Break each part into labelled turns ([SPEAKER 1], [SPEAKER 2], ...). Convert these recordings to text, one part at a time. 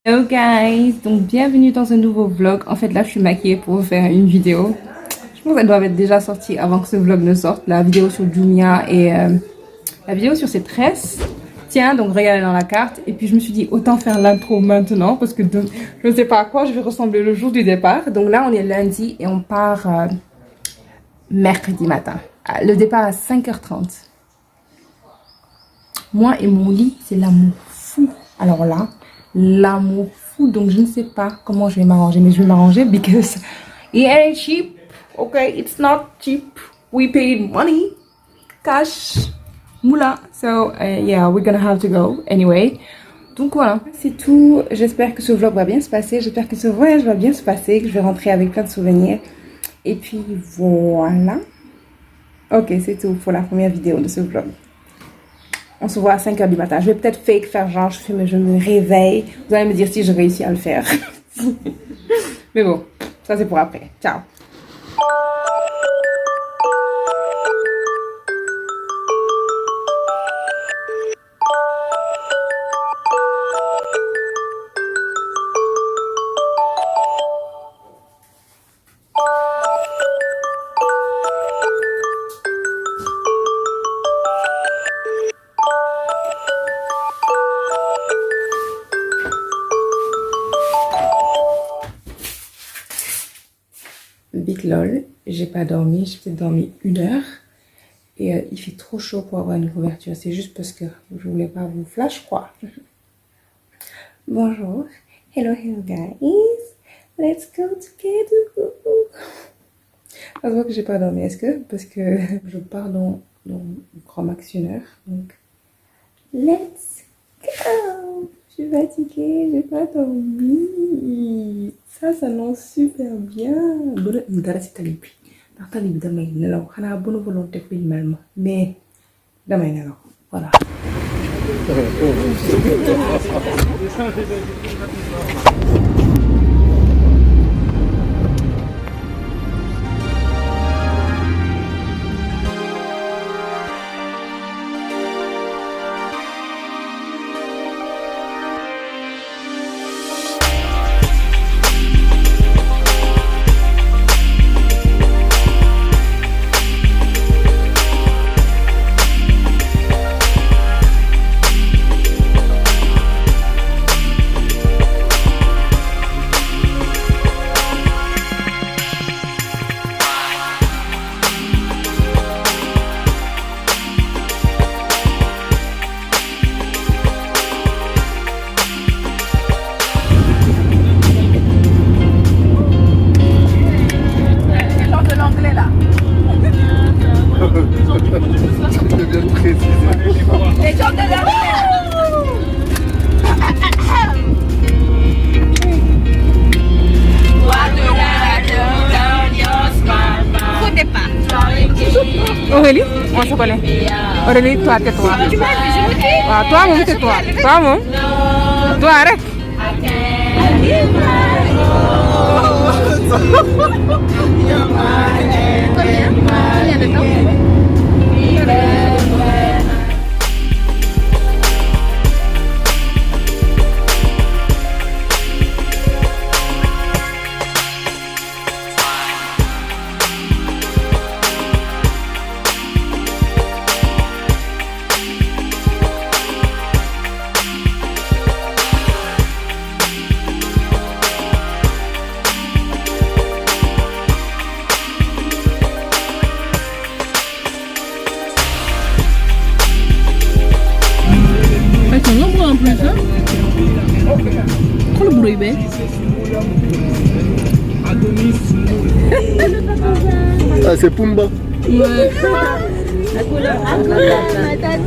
[SPEAKER 1] Hello guys, donc bienvenue dans un nouveau vlog. En fait là je suis maquillée pour faire une vidéo. Je pense qu'elle doit être déjà sortie avant que ce vlog ne sorte. La vidéo sur Jumia et la vidéo sur ses tresses. Tiens, donc regardez dans la carte. Et puis je me suis dit autant faire l'intro maintenant parce que je ne sais pas à quoi je vais ressembler le jour du départ. Donc là on est lundi et on part mercredi matin. Le départ à 5h30. Moi et mon lit, c'est l'amour fou. Alors là, l'amour fou. Donc je ne sais pas comment je vais m'arranger, mais je vais m'arranger because it ain't cheap. Okay, it's not cheap. We paid money, cash, moula. So yeah, we're gonna have to go anyway. Donc voilà, c'est tout. J'espère que ce vlog va bien se passer. J'espère que ce voyage va bien se passer, que je vais rentrer avec plein de souvenirs. Et puis voilà. Ok, c'est tout pour la première vidéo de ce vlog. On se voit à 5h du matin. Je vais peut-être faire genre, je me réveille. Vous allez me dire si je réussis à le faire. Mais bon, ça c'est pour après. Ciao. Big lol, j'ai pas dormi, j'ai peut-être dormi 1 heure et il fait trop chaud pour avoir une couverture, c'est juste parce que je voulais pas vous flash croire. Bonjour, hello guys, let's go together. Ça se voit que j'ai pas dormi, est-ce que parce que je pars dans Grand Max 1 heure, donc let's go. Je suis fatiguée, j'ai pas dormi. Ça s'annonce super bien. Dara si tali bi ndax tali bi damay nelaw xanaa bonne volonté filmel ma mais damay nelaw voilà. Aurélie, on se connaît. Aurélie, toi, tais-toi. Toi, mon, tais-toi. Toi, mon. Toi, arrête. Combien de temps? En plus, hein? Trop le bruit, ben.
[SPEAKER 2] Ah, c'est Pumba.
[SPEAKER 1] Ouais.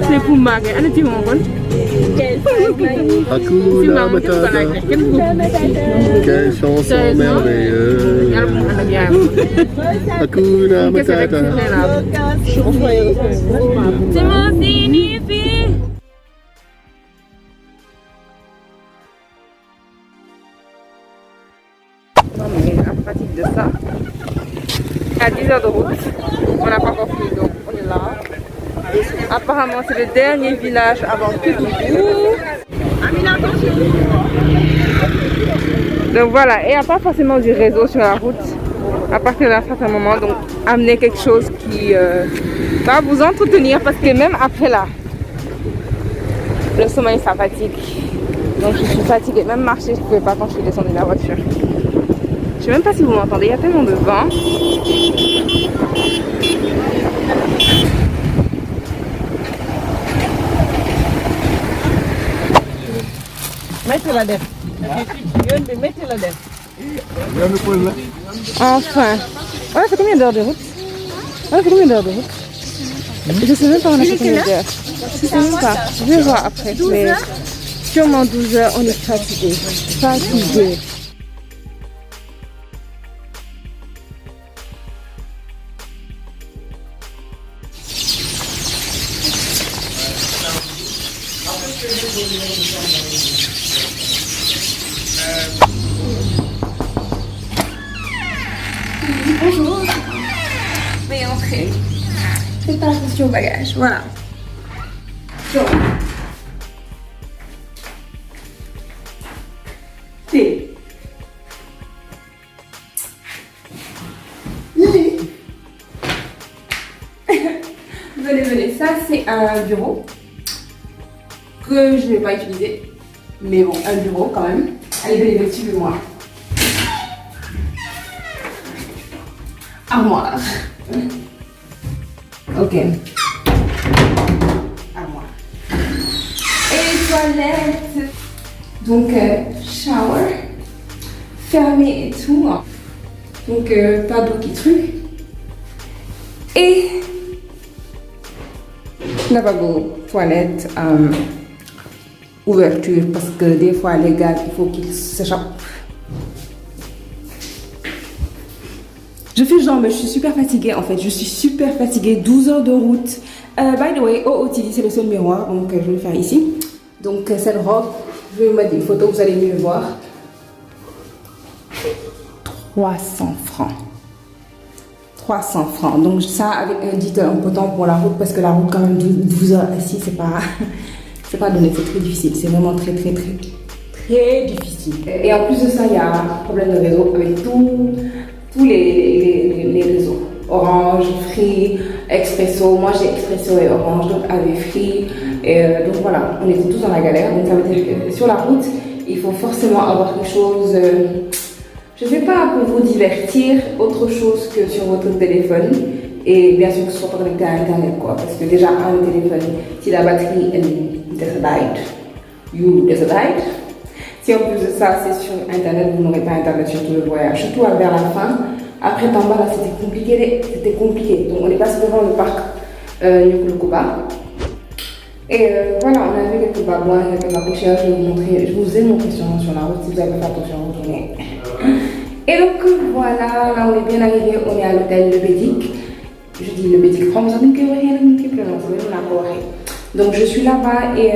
[SPEAKER 1] C'est Pumba. Allez, tu m'en donnes.
[SPEAKER 2] Hakuna Matata. Quelle chanson merveilleuse. Hakuna Matata.
[SPEAKER 1] C'est mon signifie. fatigue de ça. À 10 heures de route, on n'a pas encore fini, donc on est là. Apparemment, c'est le dernier village avant Kédougou. Donc voilà, et il n'y a pas forcément du réseau sur la route à partir d'un certain moment. Donc amener quelque chose qui va vous entretenir parce que même après là, le sommeil ça fatigue. Donc je suis fatiguée, même marcher je ne pouvais pas quand je suis descendue de la voiture. Je ne sais même pas si vous m'entendez, il y a tellement de vent.
[SPEAKER 3] Mettez-la def. Mettez-la def.
[SPEAKER 1] Enfin. Ouais, c'est combien d'heures de route? Ouais, c'est combien d'heures de route? Je sais même pas on a fait combien d'heures. Je sais même pas. Je vais voir après. Mais sûrement 12 heures, on est fatigué. Fatigué. Bonjour. Veuillez entrer. Faites pas attention au bagage. Voilà. Donc. Thé. Lit. Venez. Ça, c'est un bureau que je ne vais pas utiliser. Mais bon, un bureau quand même. Allez, venez, suivez-moi. Armoire. Ok. Armoire. Et toilette. Donc, shower. Fermé et tout. Donc, pas d'eau qui truc. Et lavabo, toilette, ouverture. Parce que des fois, les gars, il faut qu'ils s'échappent. Je fais genre, mais je suis super fatiguée en fait. Je suis super fatiguée. 12 heures de route. By the way, OOTD, c'est le seul miroir. Donc, je vais le faire ici. Donc, cette robe, je vais vous mettre une photo. Vous allez mieux voir. 300 francs. 300 francs. Donc, ça, avec un dit important pour la route. Parce que la route, quand même, 12 heures assis, c'est pas donné. C'est très difficile. C'est vraiment très difficile. Et en plus de ça, il y a un problème de réseau avec tous les réseaux. Orange, Free, Expresso. Moi j'ai Expresso et Orange, donc avait Free. Donc voilà, on était tous dans la galère. Donc ça veut dire que sur la route, il faut forcément avoir quelque chose, je sais pas, pour vous divertir, autre chose que sur votre téléphone. Et bien sûr que ce soit pas connecté à Internet, quoi. Parce que déjà, un téléphone, si la batterie elle died, si en plus de ça, c'est sur Internet, vous n'aurez pas Internet sur tout le voyage. Surtout vers la fin. Après Tambala, c'était compliqué. Donc, on est passé devant le parc Nyokulukuba. Et voilà, on a vu quelques babouins, quelques babouchères. Je vous ai montré sur la route. Si vous avez fait attention, retournez. Et donc, voilà, là, on est bien arrivé. On est à l'hôtel Le Bédic. Je dis Le Bédic France, donc, je suis là-bas et...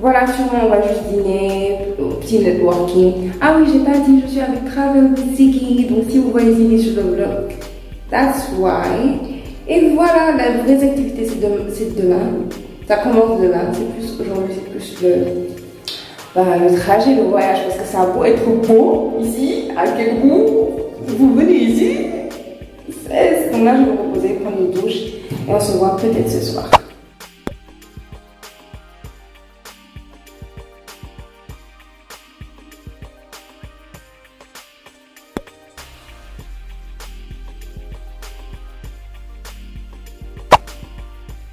[SPEAKER 1] voilà, sûrement on va juste dîner, petit networking. Ah oui, j'ai pas dit, je suis avec Travel Ziggy, donc si vous voyez Ziggy sur le blog, that's why. Et voilà, la vraie activité c'est demain. Ça commence demain, c'est plus aujourd'hui, c'est plus le trajet, le voyage, parce que ça a beau être beau ici, à Kédougou, vous venez ici. Donc là, je vais me reposer, prendre une douche et on se voit peut-être ce soir.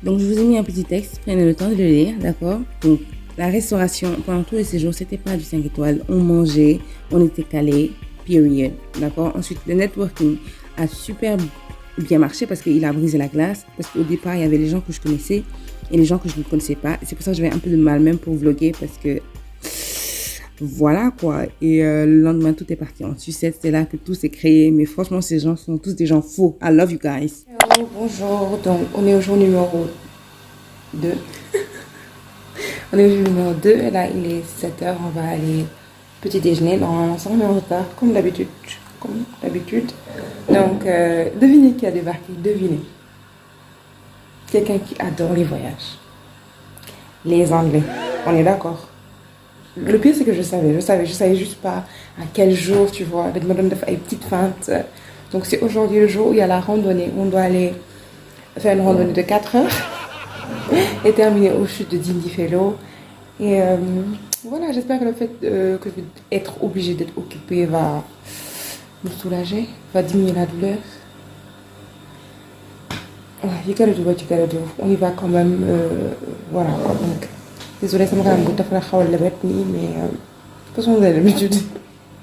[SPEAKER 1] Donc, je vous ai mis un petit texte, prenez le temps de le lire, d'accord? Donc, la restauration, pendant tous les séjours, c'était pas du 5 étoiles. On mangeait, on était calé, period, d'accord? Ensuite, le networking a super bien marché parce qu'il a brisé la glace. Parce qu'au départ, il y avait les gens que je connaissais et les gens que je ne connaissais pas. C'est pour ça que j'avais un peu de mal même pour vlogger parce que... Voilà quoi, et le lendemain tout est parti en sucette, c'est là que tout s'est créé, mais franchement ces gens sont tous des gens faux. I love you guys. Hello, bonjour, donc on est au jour numéro 2. On est au jour numéro 2, et là il est 7h, on va aller petit déjeuner, dans on est en retard comme d'habitude. comme d'habitude. Donc, devinez qui a débarqué, devinez. Quelqu'un qui adore les voyages. Les Anglais, on est d'accord. Le pire, c'est que je savais juste pas à quel jour, tu vois. Je me donne des petites feintes. Donc, c'est aujourd'hui le jour où il y a la randonnée. On doit aller faire une randonnée de 4 heures et terminer aux chutes de Dindéfelo. Et voilà, j'espère que le fait que être obligé d'être occupée va me soulager, va diminuer la douleur. Ouais, you gotta do what you gotta do. On y va quand même. Voilà, donc. Désolée, ça me rend un peu de faire la bête, mais de toute façon, vous avez l'habitude.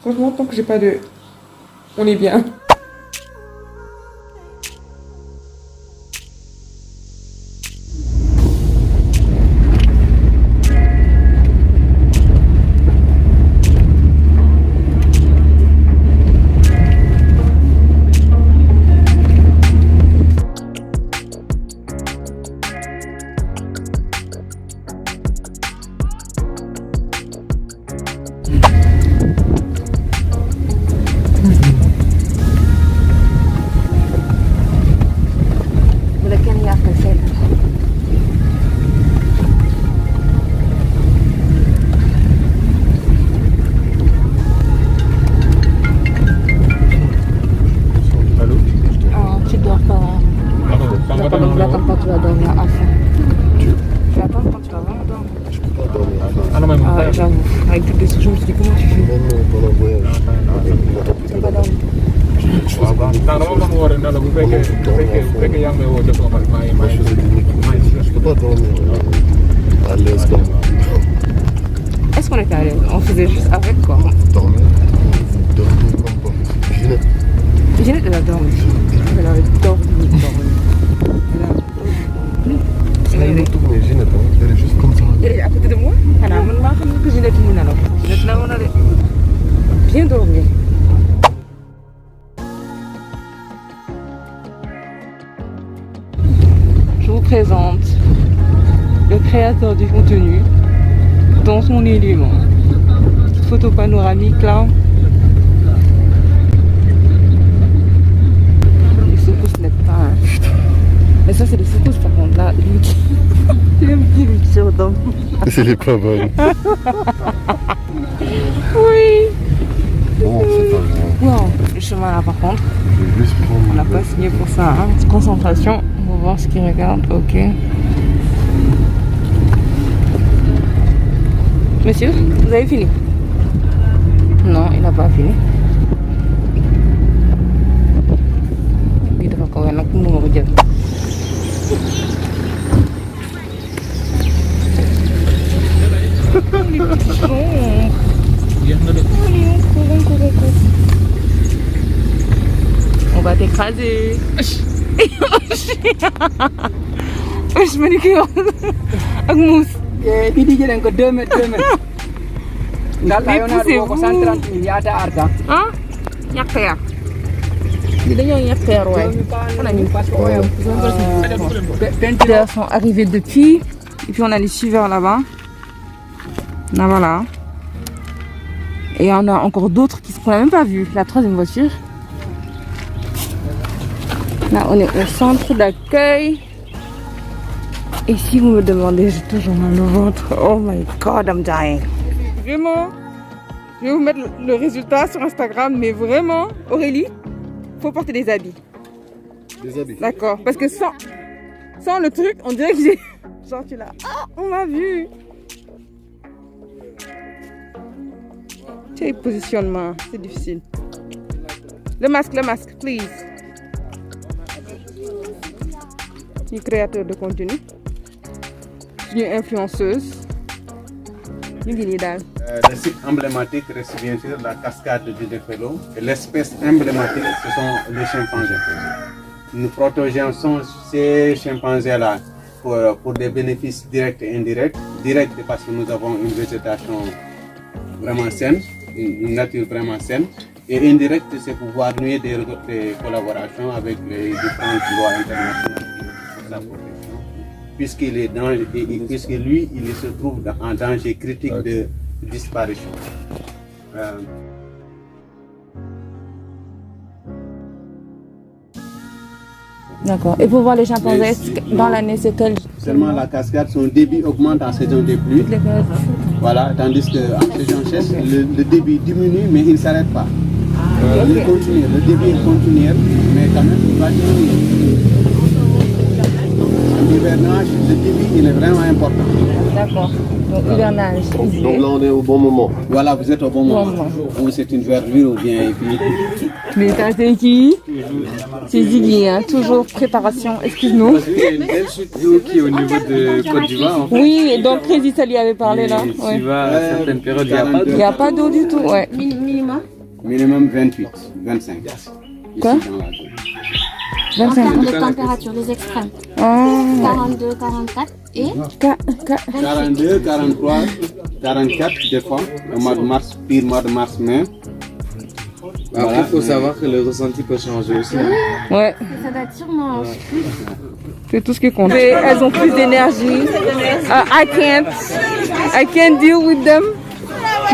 [SPEAKER 1] Franchement, tant que j'ai pas de. On est bien. Avec toutes les souches, je me suis dit comment tu fais?
[SPEAKER 2] Non, pendant le voyage.
[SPEAKER 1] Tu pas dormi?
[SPEAKER 2] Moi, je faisais des nuits. Je peux pas dormir. À l'aise comme ça.
[SPEAKER 1] Est-ce qu'on était à l'aise? On faisait juste avec quoi?
[SPEAKER 2] Dormir. Dormir comme pas. Ginette.
[SPEAKER 1] Ginette, elle a dormi. Elle avait dormi.
[SPEAKER 2] Elle est tournée, Ginette. Elle est juste comme ça.
[SPEAKER 1] Elle est à côté de moi? Elle a même pas que Ginette est là. Ginette là, on a bien dormi. Je vous présente le créateur du contenu dans son élément. Petite photo panoramique là. Les secousses n'aident pas. Hein. Mais ça c'est des secousses par contre là. Il aime bien lui sur dents.
[SPEAKER 2] C'est les pas bonnes.
[SPEAKER 1] Oui.
[SPEAKER 2] Bon, c'est pas grave.
[SPEAKER 1] Wow. Le chemin là par contre.
[SPEAKER 2] Je vais juste prendre.
[SPEAKER 1] On n'a pas signé pour ça. Hein. Concentration. On va voir ce qu'il regarde. Ok. Monsieur, vous avez fini? Non, il n'a pas fini. Il doit encore un autre numéro. On va t'écraser. Je me dis que avec mousse.
[SPEAKER 3] Di di jëlen ko 2 mètres 2 mètres. Ngal tayo na ko 130 000 yaata arta.
[SPEAKER 1] Ah, ñàkk yar. Ils dañoo ñàkk yar waay. On a mis
[SPEAKER 3] Parce que
[SPEAKER 1] les leaders sont arrivés depuis. Et puis on a les suiveurs là-bas. Là voilà. Et on a encore d'autres qu'on n'a même pas vu. La troisième voiture. Là on est au centre d'accueil. Et si vous me demandez, j'ai toujours mal au ventre. Oh my god, I'm dying. Vraiment, je vais vous mettre le résultat sur Instagram, mais vraiment, Aurélie, faut porter des habits.
[SPEAKER 2] Des habits.
[SPEAKER 1] D'accord, parce que sans le truc, on dirait que j'ai... Genre tu l'as... Ah, on m'a vu. Quel positionnement, c'est difficile. Le masque, please. Une créateur de contenu. Une influenceuse.
[SPEAKER 4] Le site emblématique reste bien sûr la cascade de Dindéfelo. Et l'espèce emblématique, ce sont les chimpanzés. Nous protégeons ces chimpanzés-là pour des bénéfices directs et indirects. Directs parce que nous avons une végétation vraiment saine, une nature vraiment saine. Et indirect, c'est pouvoir nouer des collaborations avec les différentes lois internationales pour sa protection. Puisque lui, il se trouve en danger critique de disparition.
[SPEAKER 1] D'accord. Et pour voir les chimpanzés, est-ce que dans l'année, c'est quel...
[SPEAKER 4] Seulement la cascade, son débit augmente en saison des pluies. Voilà, tandis qu'en saison sèche, le débit diminue, mais il ne s'arrête pas. Il continue, le débit est continuel, mais quand même, il va diminuer. En hivernage, le débit, il est vraiment important.
[SPEAKER 1] D'accord. Donc, hivernage.
[SPEAKER 2] Donc là, on est au bon moment.
[SPEAKER 4] Voilà, vous êtes au bon moment. Ou c'est une verdure ou bien... Et puis...
[SPEAKER 1] Mais ça, c'est qui? C'est Ziggy, hein. Toujours préparation. Excuse-nous.
[SPEAKER 5] Il y a une belle chute d'eau qui est au niveau de Côte d'Ivoire. En fait.
[SPEAKER 1] Oui, donc Crédit, ça lui avait parlé là.
[SPEAKER 5] Et
[SPEAKER 1] Ouais.
[SPEAKER 5] tu vas à certaines périodes, il n'y a pas d'eau.
[SPEAKER 1] Il n'y a pas d'eau du tout, ouais.
[SPEAKER 4] Minimum 28, 25.
[SPEAKER 1] Quoi?
[SPEAKER 4] Ici dans la zone.
[SPEAKER 6] En
[SPEAKER 1] 25
[SPEAKER 6] termes de température, les extrêmes.
[SPEAKER 1] Ah,
[SPEAKER 6] 42, 44 et
[SPEAKER 4] 42, 43, 44 des fois, au mois de mars, pire mois de mars, mai.
[SPEAKER 5] Après, il faut savoir que le ressenti peut changer aussi. Hein.
[SPEAKER 1] ouais.
[SPEAKER 6] ça doit être sûrement plus.
[SPEAKER 1] C'est tout ce qui compte. Et elles ont plus d'énergie. I can't deal with them.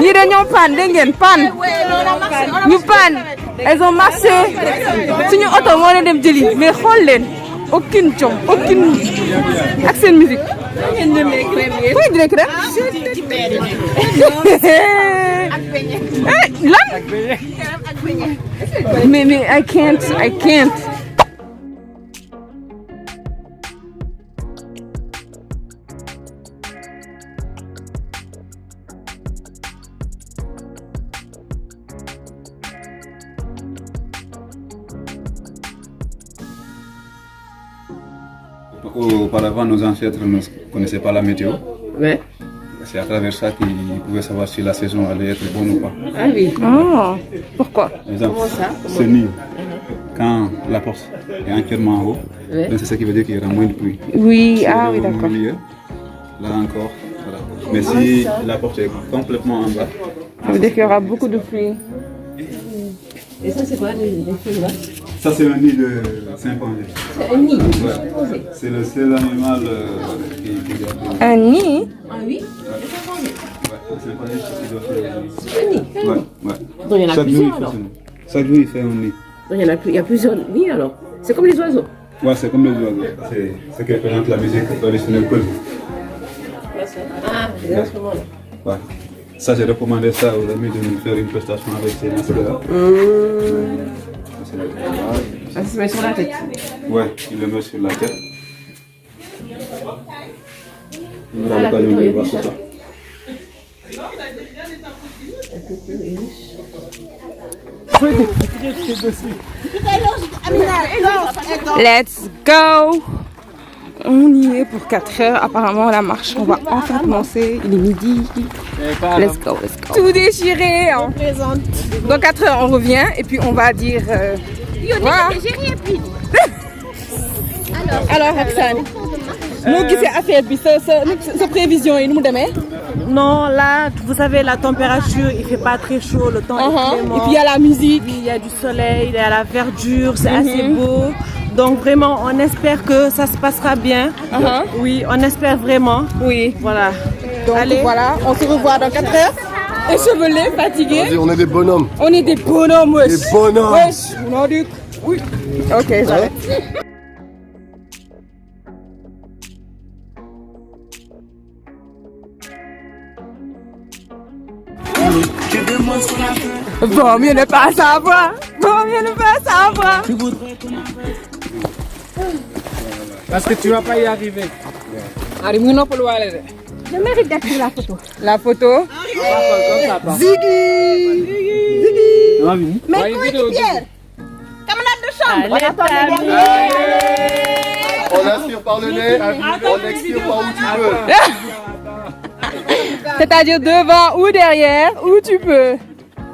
[SPEAKER 1] Ñi dañoo pan, dégg ngeen pan. Ñu pan. Elles ont marché. Suñu auto moo leen dem jëli mais xool leen. Aucune jom, aucune ak seen musique. Fooy di nekk rek. Lan? Mais I can't.
[SPEAKER 7] Auparavant, nos ancêtres ne connaissaient pas la météo.
[SPEAKER 8] Ouais.
[SPEAKER 7] C'est à travers ça qu'ils pouvaient savoir si la saison allait être bonne ou pas.
[SPEAKER 8] Ah oui.
[SPEAKER 1] Oh, pourquoi?
[SPEAKER 7] Par exemple,
[SPEAKER 8] Comment ça?
[SPEAKER 7] ce nid, quand la porte est entièrement en haut,
[SPEAKER 8] Ouais.
[SPEAKER 7] donc c'est ça qui veut dire qu'il y aura moins de pluie.
[SPEAKER 1] Oui,
[SPEAKER 7] Si
[SPEAKER 1] ah
[SPEAKER 7] elle est
[SPEAKER 1] oui,
[SPEAKER 7] au
[SPEAKER 1] d'accord.
[SPEAKER 7] milieu, là encore, voilà. Mais si la porte est complètement en bas,
[SPEAKER 1] Ça veut dire qu'il y aura beaucoup de pluie.
[SPEAKER 8] Et ça, c'est quoi les filles là?
[SPEAKER 7] ça c'est un nid de chimpanzé.
[SPEAKER 8] C'est un nid.
[SPEAKER 7] Ouais. C'est le seul animal qui doit faire.
[SPEAKER 1] Un nid?
[SPEAKER 8] Ah oui?
[SPEAKER 7] Ouais, le chimpanzé, c'est ce qu'il doit faire.
[SPEAKER 8] Un nid.
[SPEAKER 7] Ouais, ouais.
[SPEAKER 8] Donc il y en a
[SPEAKER 7] Chaque jour,
[SPEAKER 8] plusieurs
[SPEAKER 7] il fait
[SPEAKER 8] alors.
[SPEAKER 7] son nid. Chaque jour, il fait un nid.
[SPEAKER 8] Donc il y a plusieurs nids alors. C'est comme les oiseaux.
[SPEAKER 7] Ouais, c'est comme les oiseaux. C'est ce qui représente la musique traditionnelle Peul.
[SPEAKER 8] Ah, les instruments là.
[SPEAKER 7] Ouais. Ça, j'ai recommandé ça aux amis de nous faire une prestation avec ces masques-là.
[SPEAKER 8] Ah, ça se met sur la tête.
[SPEAKER 7] Ouais, il le met sur la tête. On aura l'occasion de voir ça.
[SPEAKER 1] Let's go! On y est pour 4 heures. Apparemment, la marche, on va enfin commencer. Il est midi. Let's go. Tout déchiré. Hein. Dans 4 heures, on revient et puis on va dire. Voilà. Alors, Roxane, nous qui c'est affaire, sa prévision et nous demain.
[SPEAKER 9] Non, là, vous savez, la température, il fait pas très chaud, le temps est clément.
[SPEAKER 1] Et puis il y a la musique.
[SPEAKER 9] Il y a du soleil, il y a la verdure, c'est assez beau. Donc vraiment, on espère que ça se passera bien. Oui, on espère vraiment.
[SPEAKER 1] Oui.
[SPEAKER 9] Voilà.
[SPEAKER 1] Donc
[SPEAKER 9] Allez.
[SPEAKER 1] voilà, on se revoit dans 4 heures. Échevelés, fatigués.
[SPEAKER 2] Vas-y, on est des bonhommes.
[SPEAKER 1] On est des bonhommes, wesh.
[SPEAKER 2] Des bonhommes.
[SPEAKER 1] Wesh, Nordique. Oui. Ok, j'arrête. Vaut mieux ne pas savoir. Vaut mieux ne pas savoir.
[SPEAKER 5] Parce que tu vas pas y arriver.
[SPEAKER 1] Allez, mon nom pour le aller.
[SPEAKER 6] Je mérite d'être sur la photo.
[SPEAKER 1] La photo.
[SPEAKER 6] Mais coéquipière, camarade de chambre, on attend le dernier.
[SPEAKER 2] On inspire par le nez, on expire par où tu veux.
[SPEAKER 1] C'est-à-dire devant ou derrière, où tu peux.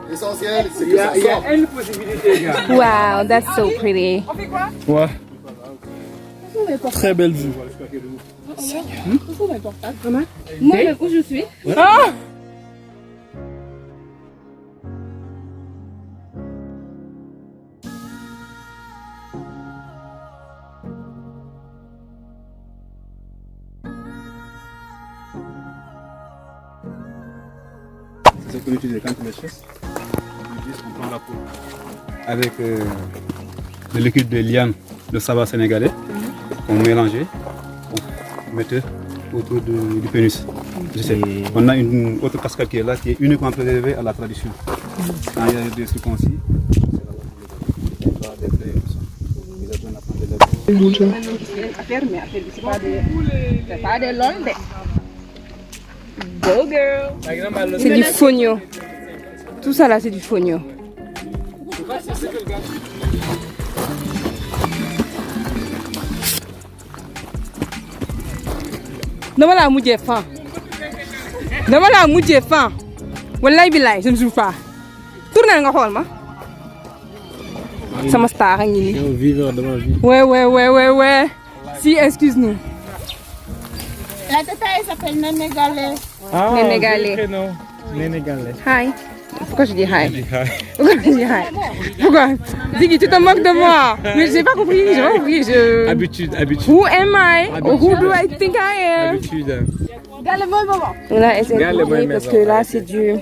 [SPEAKER 2] L'essentiel, c'est que ça sort.
[SPEAKER 5] Une possibilité, gars.
[SPEAKER 1] Wow, that's so pretty.
[SPEAKER 5] Ouais. Très belle vue.
[SPEAKER 6] Moi, où je suis?
[SPEAKER 1] Ah!
[SPEAKER 7] C'est ce qu'on utilise quand on les chasse. On prend la peau avec le liquide de liane le saba sénégalais qu'on mélangeait pour mettre autour du pénis. Je sais. On a une autre cascade qui est là, qui est uniquement préservée à la tradition. Quand il y a des circoncis,
[SPEAKER 1] c'est du fognon. Tout ça là, c'est du fognon. Dama la mujjee fan. Dama la mujjee fan. Wallahi billahi, je ne joue pas. Tournez nga xool ma. Sama star a ngi nii.
[SPEAKER 2] Un viveur de ma vie.
[SPEAKER 1] Ouais. Si, excuse-nous.
[SPEAKER 6] La tata, elle s'appelle Nénégalais.
[SPEAKER 1] Ah, Nénégalais.
[SPEAKER 2] Nénégalais.
[SPEAKER 1] Hi. Pourquoi je dis hi? Pourquoi je dis hi? Pourquoi? Ziggy, tu te moques de moi. Mais j'ai pas compris,
[SPEAKER 2] Habitude.
[SPEAKER 1] Who am I? Or who do I think I am?
[SPEAKER 2] Habitude.
[SPEAKER 1] On a essayé de trouver parce que là c'est du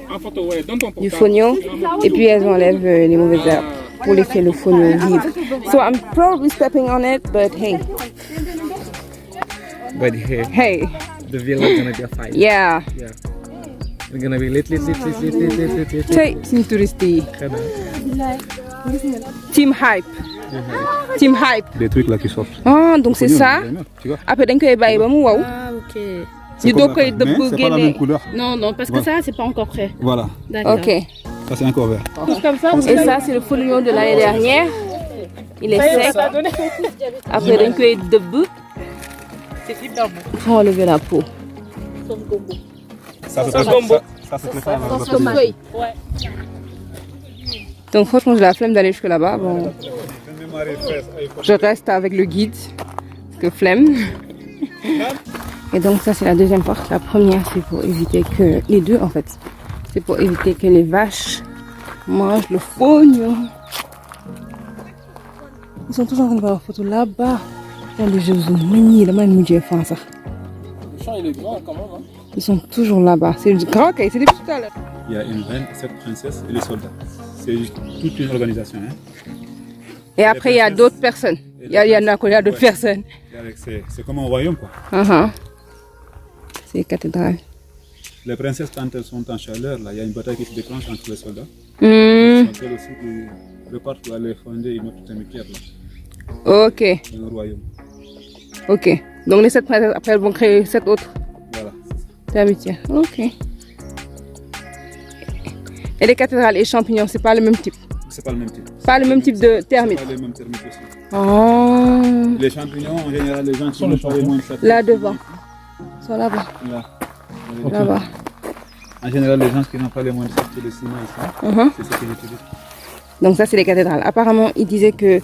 [SPEAKER 1] fognon et puis elles enlèvent les mauvaises herbes pour laisser le fognon vide. So I'm probably stepping on it, but hey.
[SPEAKER 2] But hey.
[SPEAKER 1] Hey.
[SPEAKER 2] The village gonna be a fight.
[SPEAKER 1] Yeah.
[SPEAKER 2] We're gonna be lit.
[SPEAKER 1] Hey, c'est une touriste. Team hype. Team hype.
[SPEAKER 7] des trucs là qui sortent.
[SPEAKER 1] Ah, donc c'est ça. Après, d'un coup, il va wow.
[SPEAKER 6] Ah, ok.
[SPEAKER 7] C'est pas la même couleur.
[SPEAKER 6] Non, parce que ça, c'est pas encore prêt.
[SPEAKER 7] Voilà.
[SPEAKER 6] D'accord.
[SPEAKER 1] Ok.
[SPEAKER 7] Ça, c'est encore vert.
[SPEAKER 1] Et ça, c'est le fognon de l'année dernière. Il est sec. Après, d'un coup, il est debout. Il faut enlever la peau.
[SPEAKER 7] Ça, c'est préparé à la
[SPEAKER 1] Donc, franchement, j'ai la flemme d'aller jusque là-bas. Bon. Je reste avec le guide. Parce que flemme. Et donc, ça, c'est la deuxième porte. La première, c'est pour éviter que. Les deux, en fait. C'est pour éviter que les vaches mangent le fognon. Ils sont tous en train de faire la photo là-bas. Dans les jeux de mini, le champ, il est grand quand même. Hein? Ils sont toujours là-bas. C'est grand, c'est depuis tout à l'heure.
[SPEAKER 7] Il y a une reine, 7 princesses et les soldats. C'est toute une organisation. Hein?
[SPEAKER 1] Et après, il y a d'autres personnes. Il y a d'autres personnes.
[SPEAKER 7] C'est comme un royaume, quoi.
[SPEAKER 1] C'est une cathédrale.
[SPEAKER 7] Les princesses, quand elles sont en chaleur, là, il y a une bataille qui se déclenche entre les soldats.
[SPEAKER 1] Elles
[SPEAKER 7] sont aussi qui repartent pour aller fonder une autre termitière.
[SPEAKER 1] Ok.
[SPEAKER 7] Un royaume.
[SPEAKER 1] Ok. Donc les 7 princesses, après, elles vont créer 7 autres.
[SPEAKER 7] Voilà.
[SPEAKER 1] Termitières. Ok. Et les cathédrales et champignons, c'est pas le même type.
[SPEAKER 7] C'est pas le même type.
[SPEAKER 1] Pas le même type de termites.
[SPEAKER 7] Pas les mêmes termites aussi.
[SPEAKER 1] Oh.
[SPEAKER 7] Les champignons, en général, les gens qui n'ont pas les moins de 7.
[SPEAKER 1] Là devant. Ils sont là-bas. Là-bas.
[SPEAKER 7] En général, les gens qui n'ont pas les moins de 7, c'est le ciment ici. C'est ce qu'ils utilisent.
[SPEAKER 1] Donc ça, c'est les cathédrales. Apparemment, ils disaient que,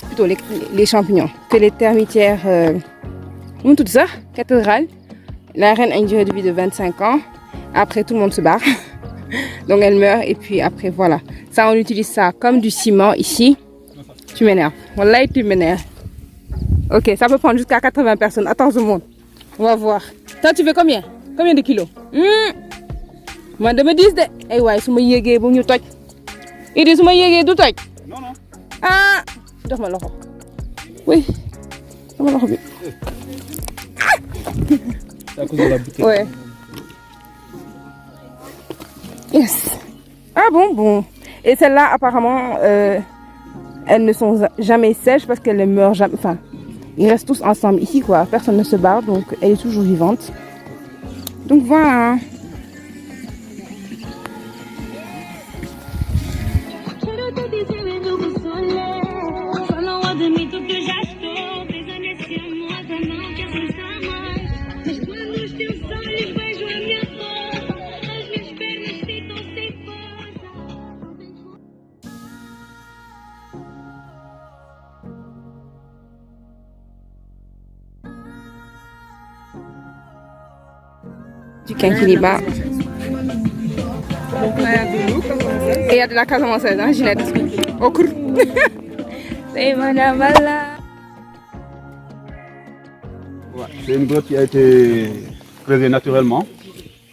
[SPEAKER 1] plutôt les champignons, que les termitières, tout ça, cathédrale, la reine a une durée de vie de 25 ans. Après, tout le monde se barre. Donc elle meurt et puis après, voilà. Ça, on utilise ça comme du ciment ici. Tu m'énerves. Wallah, tu m'énerves. Ok, ça peut prendre jusqu'à 80 personnes. Attends, tout le monde. On va voir. Toi, tu veux combien? Combien de kilos? Moi, de me dis de. Eh ouais, si je yégué, bon, tu toj. Il dit, si je yégué, tu toj.
[SPEAKER 7] Non.
[SPEAKER 1] Ah! Donne-moi l'oreille. Oui. Donne-moi l'oreille.
[SPEAKER 7] C'est à cause de la bouteille.
[SPEAKER 1] Ouais. Yes. Ah bon. Et celles-là, apparemment, elles ne sont jamais sèches parce qu'elles ne meurent jamais. Enfin, ils restent tous ensemble ici, quoi. Personne ne se barre, donc elle est toujours vivante. Donc voilà. Du quinquilibre. Et il y a de la Casamançaise, hein, Ginette? Au cours. C'est madame là.
[SPEAKER 7] C'est une grotte qui a été creusée naturellement.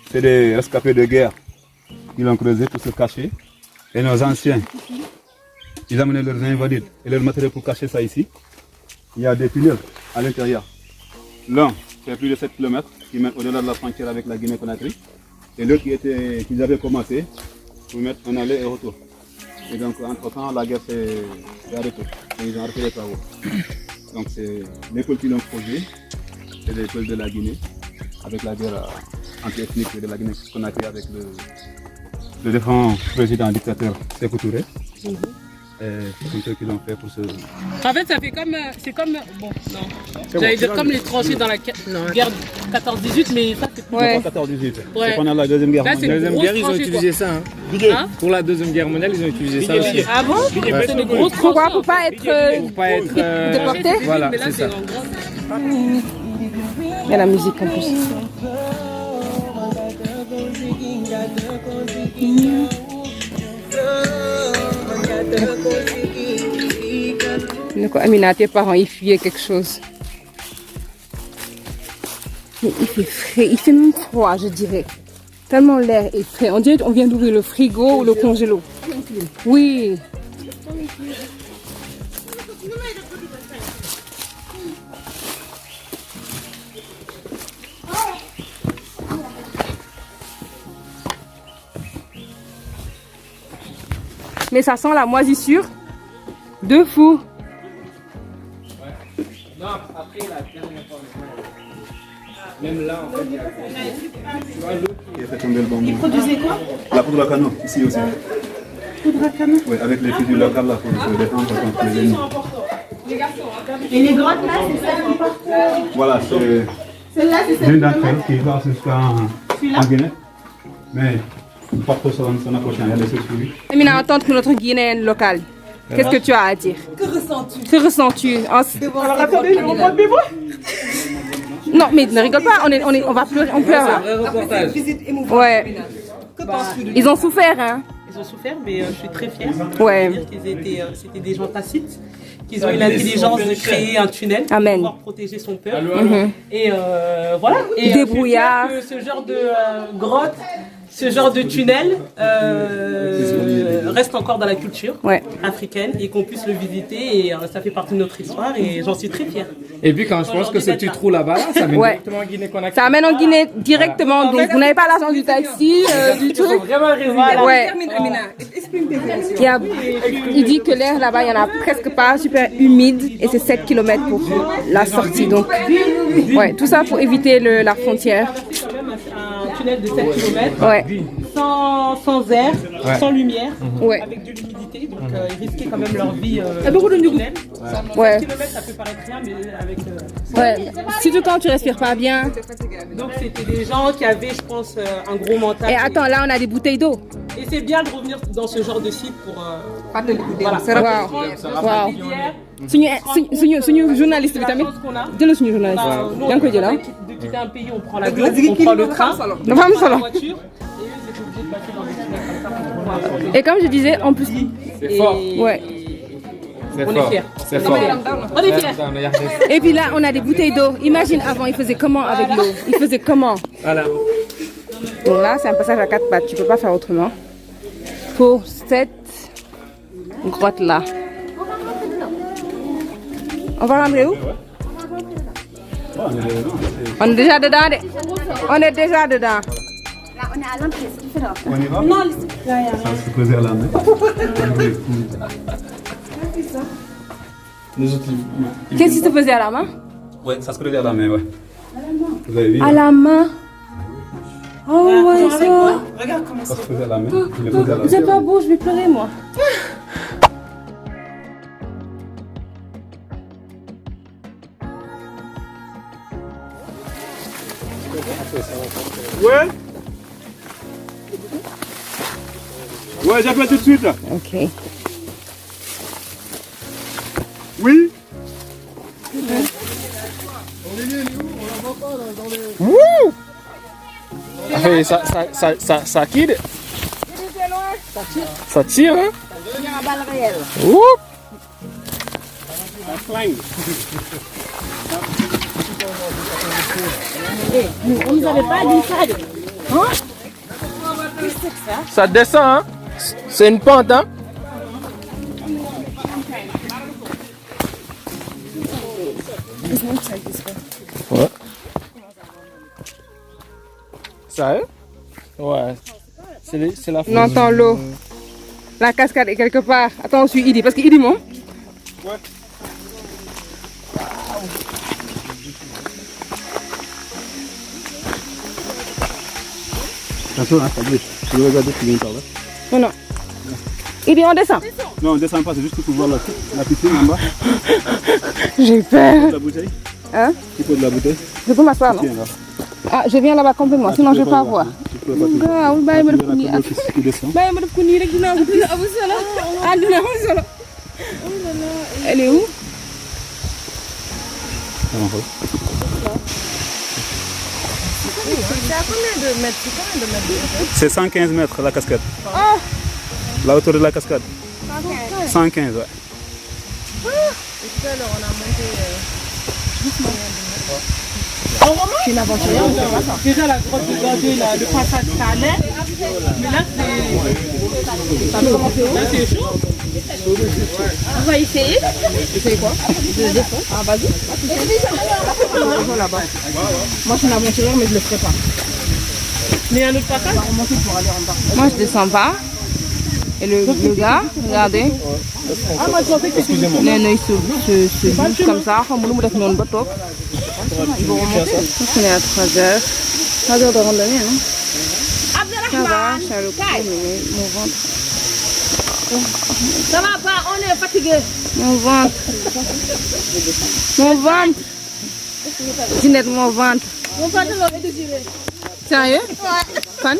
[SPEAKER 7] C'est des rescapés de guerre qui l'ont creusée pour se cacher. Et nos anciens ils amenaient leurs invalides et leurs matériels pour cacher ça ici. Il y a des tunnels à l'intérieur. L'un fait plus de 7 km qui mène au-delà de la frontière avec la Guinée-Conakry. Et l'autre qu'ils avaient commencé pour mettre un aller et retour. Et donc, entre-temps, la guerre s'est arrêtée. Et ils ont arrêté les travaux. Donc, c'est les peuples qui l'ont produit, c'est les peuples de la Guinée, avec la guerre anti-ethnique de la Guinée-Conakry avec le défunt président dictateur Sékou Touré. C'est eux qui l'ont fait pour ce...
[SPEAKER 6] En fait, ça fait comme... C'est comme... Bon, non. J'allais dire comme les tranchées dans la guerre 14-18, mais ça, c'est...
[SPEAKER 1] Ouais.
[SPEAKER 7] 14-18. C'est pendant la Deuxième Guerre mondiale.
[SPEAKER 6] La Deuxième
[SPEAKER 5] Guerre, ils ont utilisé ça. Hein. Pour la Deuxième Guerre mondiale, ils ont utilisé ça aussi.
[SPEAKER 6] Ah bon? C'est des grosses tranchées.
[SPEAKER 1] Pourquoi? Pour pas être déporté?
[SPEAKER 5] Voilà,
[SPEAKER 6] Mais là,
[SPEAKER 5] c'est ça.
[SPEAKER 6] en gros.
[SPEAKER 1] Il y a la musique en plus. Donc, Amina, tes parents, ils fuyaient quelque chose. Mais il fait frais, il fait même froid, je dirais. Tellement l'air est frais. On dirait qu'on vient d'ouvrir le frigo ou le congélo. Oui. Mais ça sent la moisissure de fou.
[SPEAKER 3] Non, après la dernière fois, même là, en fait, il y a
[SPEAKER 7] Ils produisaient quoi? La poudre à canon, ici aussi. Poudre à canon? Oui, avec les fibres locales là pour se défendre contre les ennemis.
[SPEAKER 6] Et les grottes là, c'est ça qui part.
[SPEAKER 7] Voilà, c'est
[SPEAKER 6] Celle-là, c'est celle
[SPEAKER 7] l'une d'entre elles qui va jusqu'en Guinée. Mais pas trop s'en approcher, il y a des suivis.
[SPEAKER 1] Amina, en tant que notre Guinéenne locale, qu'est-ce que tu as à dire? Que ressens-tu? Que ressens-tu?
[SPEAKER 6] Alors attendez, je reprends mes voix.
[SPEAKER 1] Non, mais ne rigole pas, on va pleurer, on pleure là. Ouais. Ils ont souffert, hein?
[SPEAKER 6] Ils ont souffert, mais je suis très fière.
[SPEAKER 1] Ouais.
[SPEAKER 6] C'était des gens tacites, qu'ils ont eu l'intelligence de créer un tunnel pour pouvoir protéger son peuple. Et voilà. Et
[SPEAKER 1] débrouillard.
[SPEAKER 6] Que ce genre de grotte, ce genre de tunnel reste encore dans la culture africaine et qu'on puisse le visiter. Et ça fait partie de notre histoire et j'en suis très fière.
[SPEAKER 3] Et puis quand je pense que ce petit trou là-bas, ça amène directement en Guinée-Conakry.
[SPEAKER 1] Ça amène en Guinée directement, donc vous n'avez pas l'argent du taxi, du truc. Ouais. Il dit que l'air là-bas, il n'y en a presque pas, super humide, et c'est 7 km pour la sortie. Donc, ouais, tout ça pour éviter la frontière.
[SPEAKER 6] C'est quand même un tunnel de 7 km, sans air, sans lumière, avec de l'humidité, donc ils risquaient quand même leur vie. Il y a beaucoup de tunnel. 7 km, ça peut paraître rien, mais avec...
[SPEAKER 1] Surtout quand tu respires pas bien.
[SPEAKER 6] Donc c'était des gens qui avaient, je pense, un gros mental.
[SPEAKER 1] Et attends, là on a des bouteilles d'eau.
[SPEAKER 6] Et c'est bien de revenir dans ce genre de site pour...
[SPEAKER 1] Voilà. Waaw. Suñu journaliste bi tamit jël suñu journaliste. Yaa ngi koy jël ah.
[SPEAKER 6] De quitter un pays, on prend l'avion, on prend le train,
[SPEAKER 1] dafa am solo.
[SPEAKER 6] la voiture, et eux, ils étaient obligés de passer dans des tunnels comme ça pour pouvoir aller.
[SPEAKER 1] Et comme je disais, en plus...
[SPEAKER 3] C'est fort.
[SPEAKER 1] Ouais.
[SPEAKER 3] C'est
[SPEAKER 6] On
[SPEAKER 3] fort.
[SPEAKER 6] est fiers.
[SPEAKER 3] C'est fort.
[SPEAKER 6] On est fiers.
[SPEAKER 1] Et puis là, on a des bouteilles d'eau. Imagine avant, ils faisaient comment avec l'eau? Ils faisaient comment?
[SPEAKER 3] Voilà.
[SPEAKER 1] Donc là, c'est un passage à 4 pattes. Tu peux pas faire autrement. Pour cette grotte-là. On va rentrer où? On est déjà dedans. On est déjà dedans.
[SPEAKER 10] Là, on est à l'entrée, c'est différent.
[SPEAKER 7] On y va?
[SPEAKER 10] Non,
[SPEAKER 7] Ça se posait à la main.
[SPEAKER 1] Qu'est-ce qui se faisait à la main?
[SPEAKER 7] Ouais, ça se creusait à la main, ouais. Vous avez vu?
[SPEAKER 1] À la main? Oh ouais, ça.
[SPEAKER 6] Regarde comment
[SPEAKER 7] Ça se faisait à la main. Il le faisait à la main.
[SPEAKER 1] C'est pas beau, je vais pleurer moi.
[SPEAKER 7] Ouais. Ouais, j'appelle tout de suite.
[SPEAKER 1] Ok.
[SPEAKER 7] Oui.
[SPEAKER 5] Ça tire. Ça tire, hein?
[SPEAKER 10] On nous avait pas dit ça. Hein?
[SPEAKER 5] Ça descend, hein? C'est une pente, hein?
[SPEAKER 3] Ouais. Sérieux? Ouais. C'est la
[SPEAKER 1] On entend l'eau. La cascade est quelque part. Attends, on suit Idi. Parce que Idi, mon.
[SPEAKER 3] Ouais.
[SPEAKER 7] Attention, hein, tu veux regarder ce qui vient par là.
[SPEAKER 1] Non, non. Idi, on descend.
[SPEAKER 7] Non, on descend pas, c'est juste pour voir la piscine en bas.
[SPEAKER 1] J'ai peur.
[SPEAKER 7] La bouteille.
[SPEAKER 1] Hein?
[SPEAKER 7] Tu peux de la bouteille.
[SPEAKER 1] Je peux m'asseoir, non?
[SPEAKER 7] Tiens, là.
[SPEAKER 1] Ah, je viens là-bas complètement, sinon je ne vais pas voir.
[SPEAKER 7] Tu peux pas te
[SPEAKER 1] Ah, oui, bah, il me le
[SPEAKER 7] la qui descend.
[SPEAKER 1] bah, il me le fournit, rek dina am solo. Ah, dina am solo. Elle est où?
[SPEAKER 9] C'est à combien de mètres?
[SPEAKER 7] C'est 115 mètres la cascade.
[SPEAKER 1] Oh!
[SPEAKER 7] La hauteur de la cascade. 115, ouais.
[SPEAKER 9] Et puis alors on a monté
[SPEAKER 1] Je suis une aventurière, on fait pas ça.
[SPEAKER 6] Déjà la grotte de Gardé, là, le passage ça allait. Mais là c'est chaud.
[SPEAKER 1] On va essayer. Essayer quoi? Je descends. Ah, vas-y. Je vais là-bas. Moi, je suis une aventurière, mais je le ferai pas.
[SPEAKER 6] Mais il y a un autre passage.
[SPEAKER 1] Moi, je descends pas. Et le gars, regardez.
[SPEAKER 6] Ah, moi je pensais que c'était
[SPEAKER 1] Nee, nee, se bouge comme ça. Comme nous, on va top. Ils vont remonter. Je pense qu'on est à 3 heures. 3 heures de randonnée, hein. Ça va, je suis à l'hôpital, mais mon ventre.
[SPEAKER 10] Ça va pas, on est fatigué.
[SPEAKER 1] Mon ventre. Mon ventre. Ginette, mon ventre.
[SPEAKER 10] Mon ventre est désiré.
[SPEAKER 1] Sérieux? Ouais. Fan?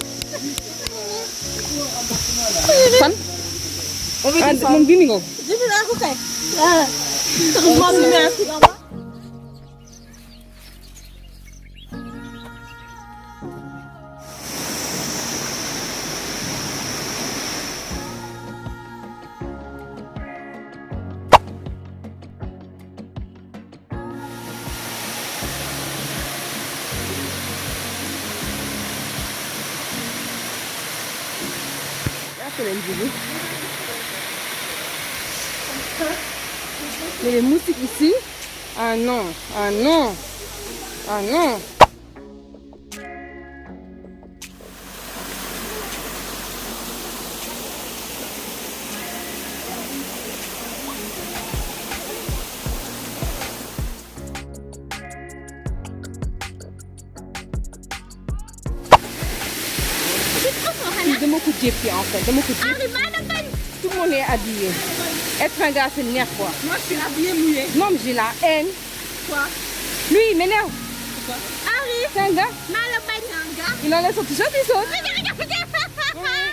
[SPEAKER 1] Fan? Ah, mon bingo.
[SPEAKER 10] Je vais la couper. Heureusement, tu mets un truc en bas.
[SPEAKER 1] Mais les moustiques ici, ah non, ah non, ah non. De mon coup de pied en fait, de mon coup de pied. Tout le monde est habillé. Être un gars, c'est nerf quoi.
[SPEAKER 10] Moi, je suis habillée mouillée.
[SPEAKER 1] Non, mais j'ai la haine.
[SPEAKER 10] Quoi?
[SPEAKER 1] Lui, il m'énerve.
[SPEAKER 10] Pourquoi? Harry.
[SPEAKER 1] C'est un gars.
[SPEAKER 10] Malabane, un gars.
[SPEAKER 1] Il enlève son t-shirt, il saute.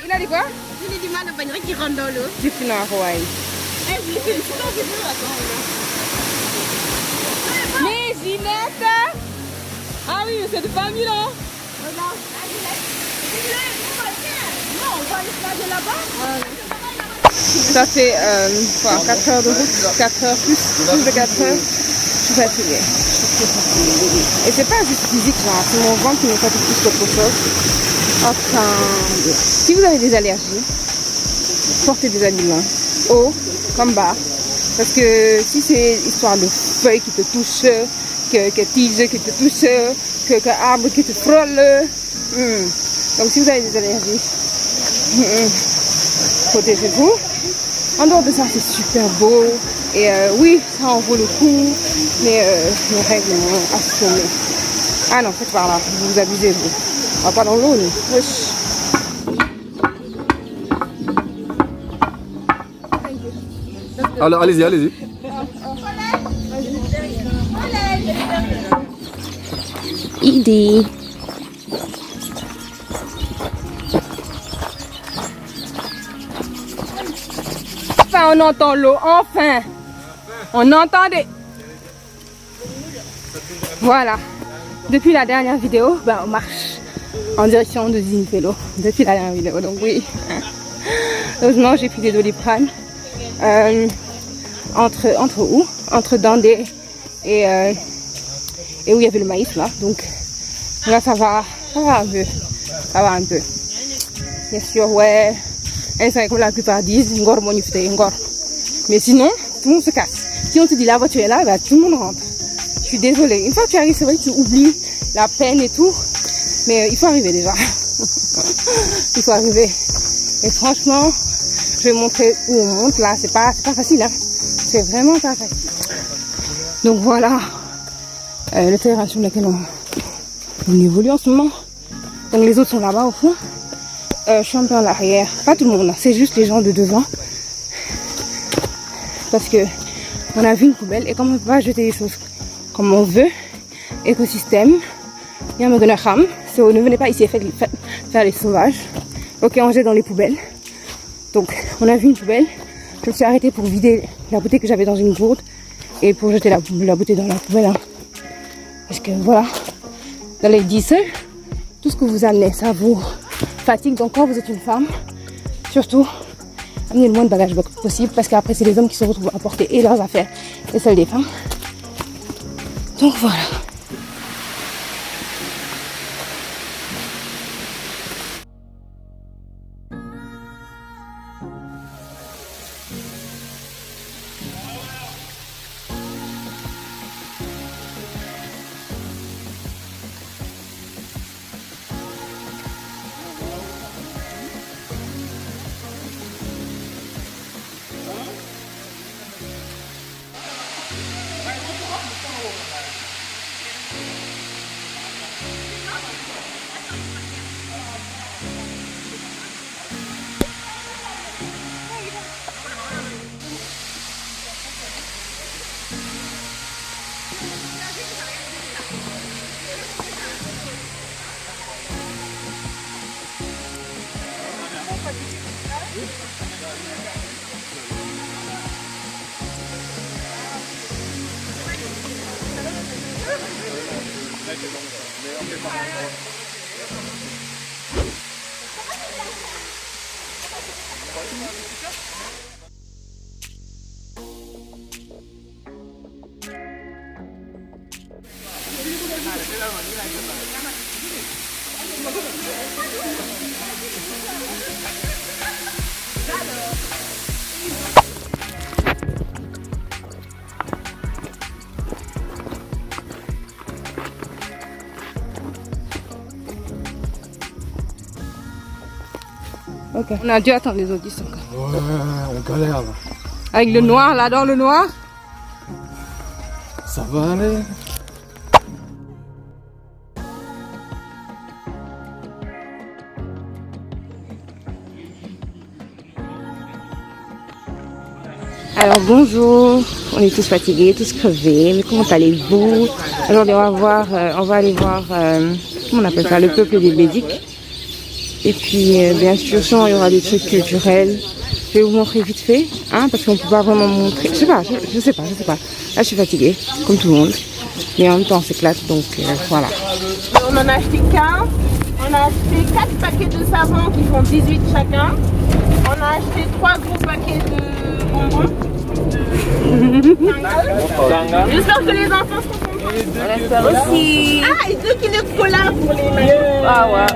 [SPEAKER 1] Il a dit quoi?
[SPEAKER 10] Il est du Malabane, qui rentre dans l'eau.
[SPEAKER 1] J'ai pris dans Hawaï.
[SPEAKER 10] Eh oui, c'est dans le bleu, attends.
[SPEAKER 1] Mais Ginette! Ah oui, mais c'est de famille là.
[SPEAKER 10] Regarde. Non, on va aller se laver là-bas.
[SPEAKER 1] Ça fait 4 heures de route, 4 heures plus de 4 heures. Je suis fatiguée. Et c'est pas juste physique, genre, c'est mon ventre qui me fatigue plus qu'autre chose. Enfin, si vous avez des allergies, portez des habillements, haut comme bas. Parce que si c'est histoire de feuilles qui te touchent, que tiges qui te touchent, que arbres qui te frôlent. Donc si vous avez des allergies, protégez-vous. En dehors de ça, c'est super beau. Et oui, ça en vaut le coup. Mais les règles m'ont assommé. Ah non, faites par là. Vous abusez, vous. On va pas dans l'eau, nous. Wesh.
[SPEAKER 2] Alors, allez-y, allez-y.
[SPEAKER 1] Idée. Enfin, on entend l'eau, enfin. On entendait. Voilà. Depuis la dernière vidéo, ben, on marche en direction de Zinfelo. Depuis la dernière vidéo, donc oui. Heureusement, j'ai pris des Doliprane. Entre où? Entre Dandé et où il y avait le maïs là. Donc là, ça va un peu. Ça va un peu. Bien sûr, ouais. C'est comme la plupart disent, Ngor Ngor. Mais sinon, tout le monde se casse. Si on te dit la voiture est là, bah, tout le monde rentre. Je suis désolée. Une fois que tu arrives, c'est vrai que tu oublies la peine et tout. Mais il faut arriver déjà. Il faut arriver. Et franchement, je vais montrer où on monte là. C'est pas facile. Hein. C'est vraiment pas facile. Donc voilà le terrain sur lequel on évolue en ce moment. Donc les autres sont là-bas au fond. Je suis un peu en arrière. Pas tout le monde. C'est juste les gens de devant. Parce que on a vu une poubelle et comme on ne peut pas jeter les choses comme on veut, écosystème, il y a un ram, ne venez pas ici faire les sauvages. Ok, on jette dans les poubelles. Donc on a vu une poubelle, je me suis arrêtée pour vider la bouteille que j'avais dans une gourde et pour jeter la bouteille dans la poubelle. Hein. Parce que voilà, dans les 10 tout ce que vous amenez, ça vous fatigue. Donc quand vous êtes une femme, surtout, amenez le moins de bagages possible parce qu'après c'est les hommes qui se retrouvent à porter et leurs affaires et celles des femmes. Donc voilà. Ok, on a dû attendre les autres ici.
[SPEAKER 2] Ouais, on galère là.
[SPEAKER 1] Avec le noir là, dans le noir.
[SPEAKER 2] Ça va aller.
[SPEAKER 1] Alors bonjour, on est tous fatigués, tous crevés, mais comment allez-vous? Aujourd'hui on va aller voir, comment on appelle ça, le peuple des Bédiques. Et puis bien sûr il y aura des trucs culturels. Je vais vous montrer vite fait, hein, parce qu'on ne peut pas vraiment montrer, je sais pas. Là je suis fatiguée, comme tout le monde, mais en même temps c'est classe, donc voilà.
[SPEAKER 9] On en a acheté 15, on a acheté 4 paquets de savon qui font 18 chacun. On a acheté 3 gros paquets de bonbons. J'espère que les enfants seront contents. On espère aussi. Ah, et 2 kilos de cola pour les mains. Ah ouais.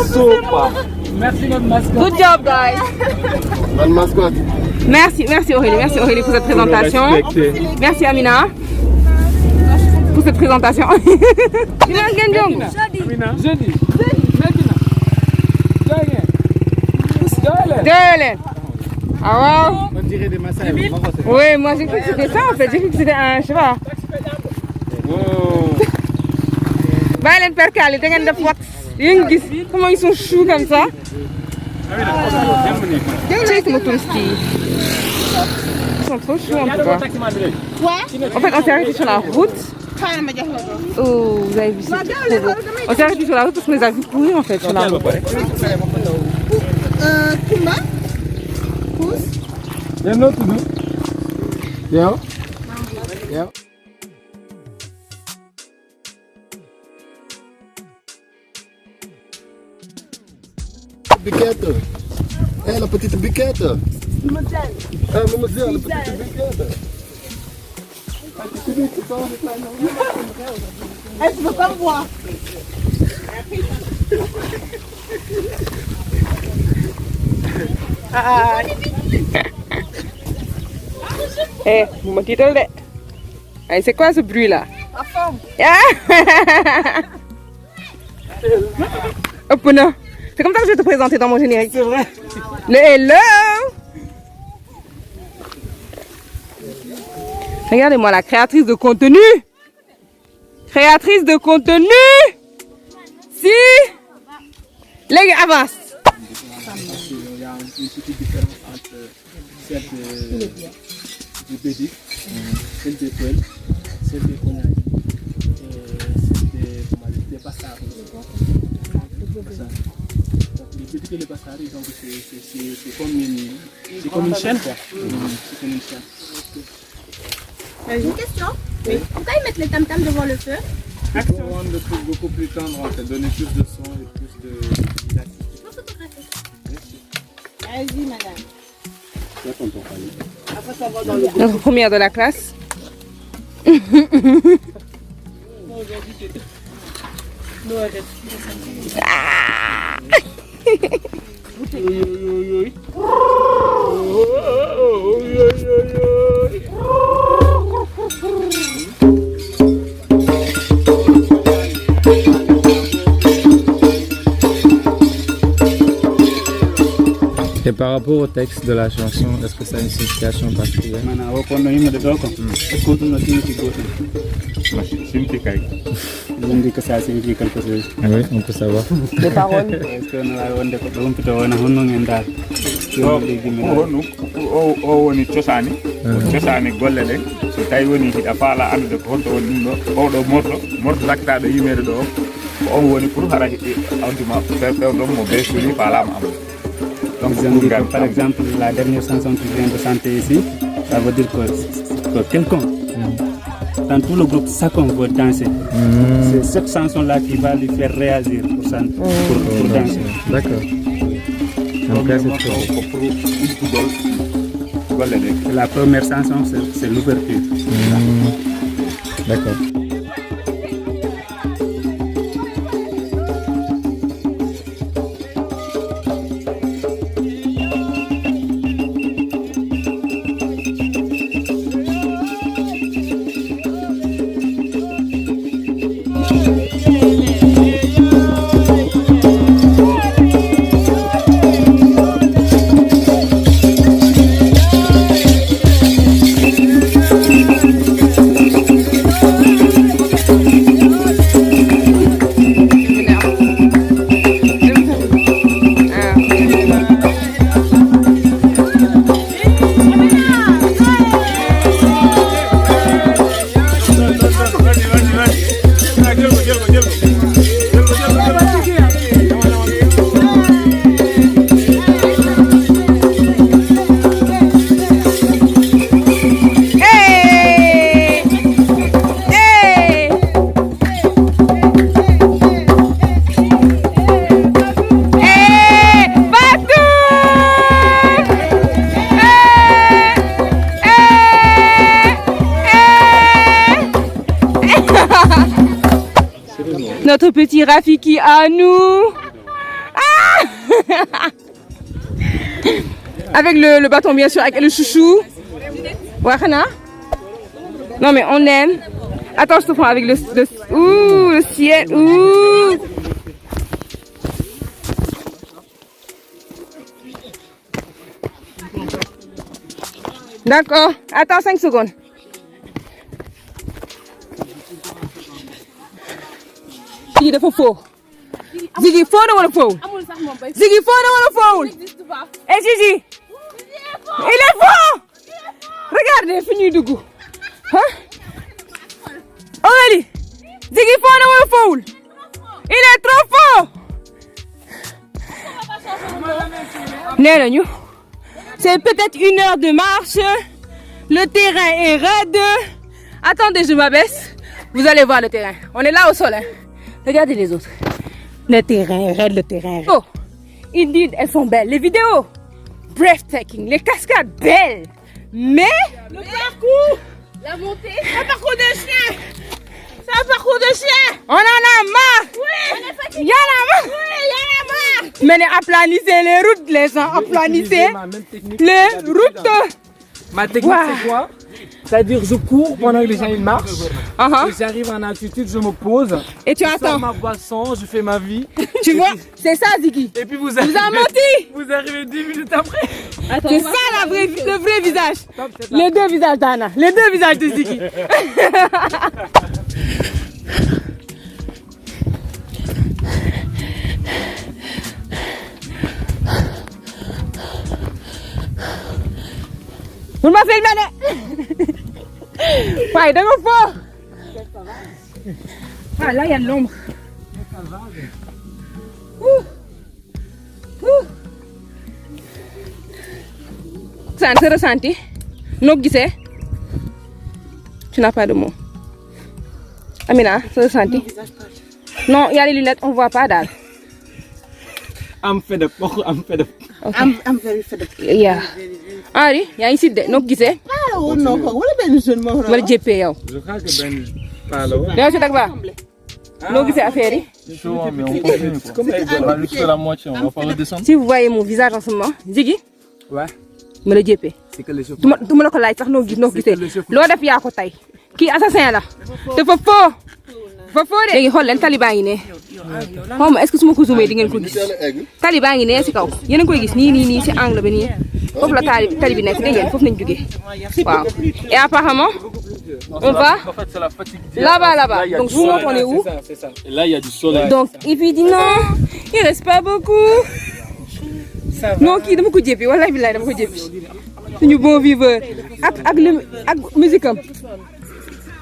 [SPEAKER 3] Super. Merci notre mascotte.
[SPEAKER 1] Good job guys.
[SPEAKER 2] Bonne mascotte.
[SPEAKER 1] Merci Aurélie pour cette présentation. Merci Amina pour cette présentation. Ah ouais.
[SPEAKER 3] On dirait des massages.
[SPEAKER 1] Oui, moi j'ai cru que c'était ça en fait. J'ai cru que c'était un, je sais pas. Bàyyi leen percale, da ngeen def wax. Yéen gis comment ils sont choux comme ça. Check mon toasty. Ils sont trop chauds en tout cas. En fait, on s'est arrêté sur la route. Oh, vous avez vu, c'est trop beau. On s'est arrêté sur la route parce qu'on les a vus courir en fait sur la route.
[SPEAKER 10] Kumba?
[SPEAKER 3] You know to do? Yeah. Yeah.
[SPEAKER 2] Biquette. Hé, la petite biquette. Mademoiselle. Mademoiselle, la petite biquette.
[SPEAKER 10] Elle veut pas me voir.
[SPEAKER 1] Eh, bu ma tiital de. Hey, c'est quoi ce bruit là?
[SPEAKER 10] La forme.
[SPEAKER 1] Hop, non. C'est comme ça que je vais te présenter dans mon générique.
[SPEAKER 3] C'est vrai.
[SPEAKER 1] Le hello. Regardez-moi la créatrice de contenu. Créatrice de contenu. Si. Les gars, avance.
[SPEAKER 3] Il y a une petite différence entre celle du bédic, celle des poêles, celle des cognacs et celle des passares. Donc les bédic et les passares, c'est comme une chaîne. C'est comme une chaîne.
[SPEAKER 10] Une question. Oui. Pourquoi ils mettent les tam-tams devant le feu?
[SPEAKER 3] Pour rendre le truc beaucoup plus tendre, en fait, donner plus de son et plus de vivacité.
[SPEAKER 10] Je peux photographier.
[SPEAKER 8] Vas-y, madame.
[SPEAKER 1] Notre première de la classe.
[SPEAKER 11] Et par rapport au texte de la chanson, est-ce que ça a une signification particulière?
[SPEAKER 7] On dit que ça signifie quelque chose.
[SPEAKER 11] Ah oui, on peut savoir.
[SPEAKER 1] Les paroles.
[SPEAKER 7] Est-ce que nous avons des problèmes plutôt on a
[SPEAKER 12] o woni cosani cosani golle ɗe so tawi woni hiɗa faala andude ko holto woni ɗum ɗo oɗo morto lakkitaɗo yimede ɗo ko on woni pour hara awdima fewɗon mo beesuri faalama am
[SPEAKER 7] donc par exemple la dernière chanson que je viens de chanter ici, ça veut dire que quelqu'un dans tout le groupe, ça qu'on veut danser. C'est cette chanson-là qui va lui faire réagir pour danser.
[SPEAKER 11] D'accord.
[SPEAKER 7] La première chanson, c'est l'ouverture.
[SPEAKER 11] D'accord.
[SPEAKER 1] Notre petit Rafiki à nous. Ah avec le bâton bien sûr, avec le chouchou. Wahana. Non mais on aime. Attends, je te prends avec le ciel. Ouh. D'accord. Attends 5 secondes. Ziggy dafa faux. Ziggy faux na wala faux? Ziggy faux na wala faux? Eh Ziggy, il est faux. Regardez fi ñuy dugg. Hein? Aurélie, Ziggy faux na wala faux? Il est trop faux. Nee nañu. C'est peut-être 1 heure de marche. Le terrain est raide. Attendez, je m'abaisse. Vous allez voir le terrain. On est là au sol. Hein. Regardez les autres. Le terrain est raide, le terrain est raide. Oh, indeed, elles sont belles. Les vidéos, breathtaking. Les cascades, belles. Mais
[SPEAKER 10] le parcours, la montée, un parcours de chien. C'est un parcours de chien.
[SPEAKER 1] On en a marre.
[SPEAKER 10] Oui, on est fatigué.
[SPEAKER 1] Il y en a marre.
[SPEAKER 10] Oui, il y en a marre.
[SPEAKER 1] Mais aplanissez les routes, les gens. Aplanissez les routes.
[SPEAKER 3] Ma technique, c'est quoi? C'est-à-dire, je cours pendant que les gens ils marchent. Et j'arrive en altitude, je me pose.
[SPEAKER 10] Et tu
[SPEAKER 3] je
[SPEAKER 10] attends.
[SPEAKER 3] sors ma boisson, je fais ma vie.
[SPEAKER 10] Tu vois, c'est ça, Ziggy.
[SPEAKER 3] Et puis vous
[SPEAKER 10] avez menti.
[SPEAKER 3] Vous arrivez 10 minutes après.
[SPEAKER 10] C'est ça le vrai visage. Les deux visages d'Anna. Les deux visages de Ziggy. Vous m'avez fait le malin. Ouais, d'un fort. Ah, là, il y a de l'ombre. Ça te ressenti? Non, Guissé? Tu n'as pas de mots. Amina, ça ressenti? Non, il y a les lunettes, on ne voit pas dalle.
[SPEAKER 3] I'm fed up. I'm fed up.
[SPEAKER 10] Okay.
[SPEAKER 8] I'm very fed up.
[SPEAKER 10] Yeah. Henri, yaa ngi si de noo gisee.
[SPEAKER 8] Non, wala benn jeune moo
[SPEAKER 10] wala jéppee yow.
[SPEAKER 3] Je crois que Ben parle.
[SPEAKER 10] yow si dag ba noo gisee affaire yi.
[SPEAKER 11] Chaud, mais on continue. Comme on va juste la moitié, on va pas redescendre.
[SPEAKER 10] Si vous voyez mon visage en ce moment, Ziggy.
[SPEAKER 3] Ouais.
[SPEAKER 10] ma la jéppee.
[SPEAKER 3] C'est que les cheveux.
[SPEAKER 10] du ma la ko laaj sax noo gisee. loo def yaa ko tey. kii assassin la. dafa faux. dafa faux de. léegi xool leen taliban yi ne. xaw ma est-ce que su ma ko zoomé di ngeen ko gis. taliban yi ne si kaw yéen a ngi koy gis nii si angle bi nii. foofu la tali bi nekk dégg ngeen foofu nañu jógee. waaw et apparemment on va là-bas. Donc vous montrez on est où?
[SPEAKER 3] C'est ça. Et là il y a du soleil.
[SPEAKER 10] Donc il dit non, il reste pas beaucoup. Non kii dama ko jéppi wallahi billahi dama ko jéppi. Suñu bon viveur ak musique am.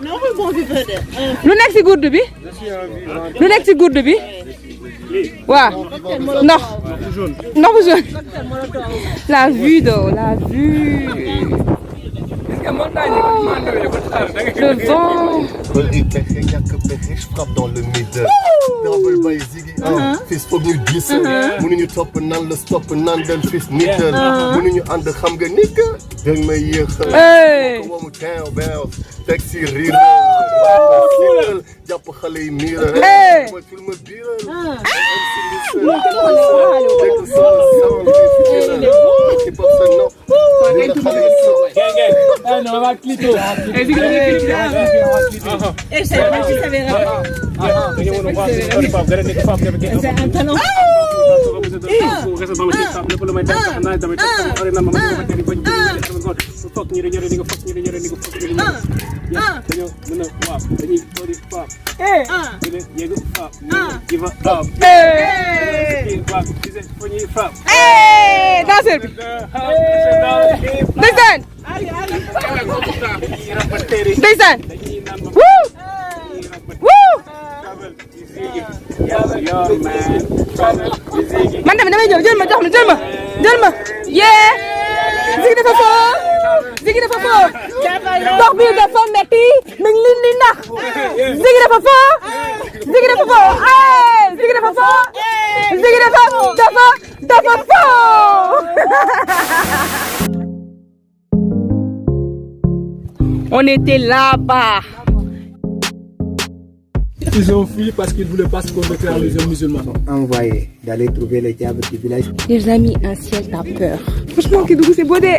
[SPEAKER 8] Non, bon viveur de.
[SPEAKER 10] Lu nekk ci gourde bi? Lu nekk ci gourde bi? Waaw. Ndox bu jaune. La vue la vue. Le vent.
[SPEAKER 2] Je frappe dans le middle. Double by Ziggy. Fils foog ñu gis. mënuñu topp nan la stop nan del fils nital. mënuñu ànd xam nga ni que. danga may yéexal. ko wamu teew beew. teg si riir. jàpp xale yi miiral. mooy film biiral.
[SPEAKER 3] Non, on va clipper.
[SPEAKER 8] Et c'est pas si ça verra. C'est un talent.
[SPEAKER 10] Danseur bi. Ndeysaan. Ndeysaan. Woo. Woo. Man tamit damay jël ma jox ma jël ma. Yee. Ziggy dafa fort. Ziggy dafa fort. Dox bi dafa metti. mi ngi leen di nax. Ziggy dafa fort. Ziggy dafa fort. Ziggy dafa fort. Ziggy dafa fort. On était là-bas.
[SPEAKER 3] Ils ont fui parce qu'ils ne voulaient pas se convertir en musulmans.
[SPEAKER 13] Envoyé d'aller trouver les diables du village.
[SPEAKER 10] Les amis, un ciel t'as peur. Franchement, Kédougou c'est beau de.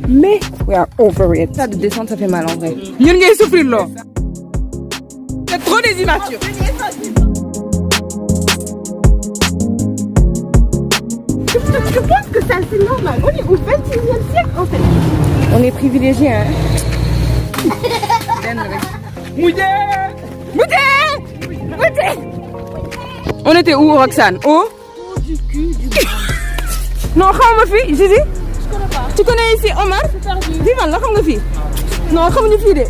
[SPEAKER 10] Mais we are over it. Ça de descendre, ça fait mal en vrai. Nous allons souffrir là. C'est trop des immatures.
[SPEAKER 8] Je pense que ça c'est normal. On est au 21e siècle en fait.
[SPEAKER 10] On est privilégiés, hein. On était où, Roxane? Au du cul du non, xamuma fi, Zizi? Je connais pas. Tu connais ici Omar? Vivant, là, xam nga fi? Non, xamuñu fi de.